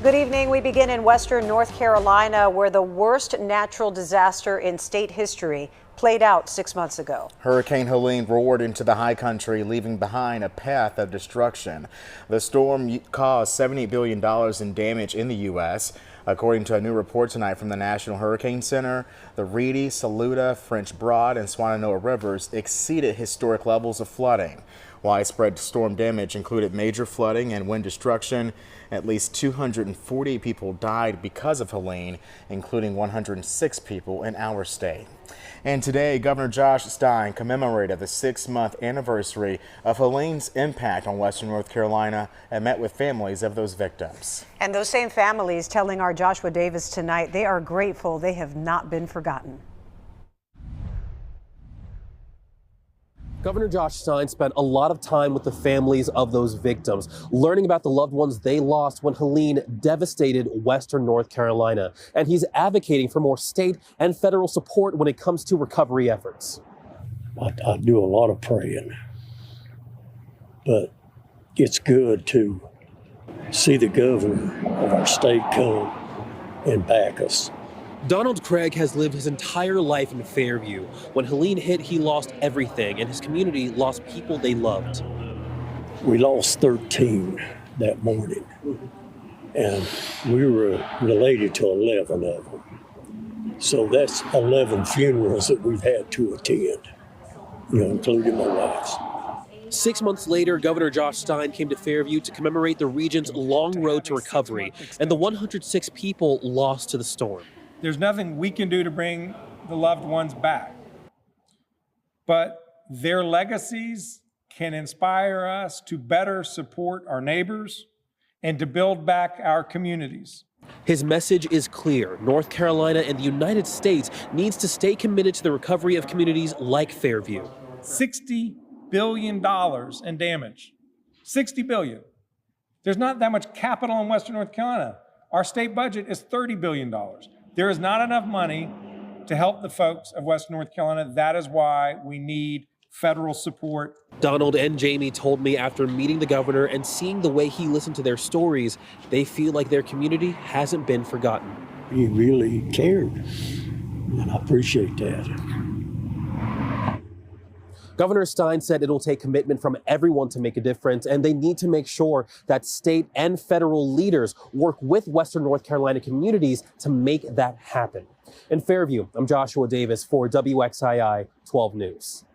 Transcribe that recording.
Good evening. We begin in western North Carolina, where the worst natural disaster in state history played out 6 months ago. Hurricane Helene roared into the high country, leaving behind a path of destruction. The storm caused $78 billion in damage in the U.S. According to a new report tonight from the National Hurricane Center, the Reedy, Saluda, French Broad, and Swannanoa rivers exceeded historic levels of flooding. Widespread storm damage included major flooding and wind destruction. At least 240 people died because of Helene, including 106 people in our state. And today, Governor Josh Stein commemorated the 6-month anniversary of Helene's impact on western North Carolina and met with families of those victims. And those same families telling our Joshua Davis tonight they are grateful they have not been forgotten. Governor Josh Stein spent a lot of time with the families of those victims, learning about the loved ones they lost when Helene devastated western North Carolina. And he's advocating for more state and federal support when it comes to recovery efforts. I do a lot of praying, but it's good to see the governor of our state come and back us. Donald Craig has lived his entire life in Fairview. When Helene hit, he lost everything, and his community lost people they loved. We lost 13 that morning, and we were related to 11 of them. So that's 11 funerals that we've had to attend, including my wife's. 6 months later, Governor Josh Stein came to Fairview to commemorate the region's long road to recovery and the 106 people lost to the storm. There's nothing we can do to bring the loved ones back, but their legacies can inspire us to better support our neighbors and to build back our communities. His message is clear. North Carolina and the United States needs to stay committed to the recovery of communities like Fairview. $60 billion in damage. $60 billion. There's not that much capital in western North Carolina. Our state budget is $30 billion. There is not enough money to help the folks of western North Carolina. That is why we need federal support. Donald and Jamie told me after meeting the governor and seeing the way he listened to their stories, they feel like their community hasn't been forgotten. He really cared, and I appreciate that. Governor Stein said it'll take commitment from everyone to make a difference, and they need to make sure that state and federal leaders work with western North Carolina communities to make that happen. In Fairview, I'm Joshua Davis for WXII 12 News.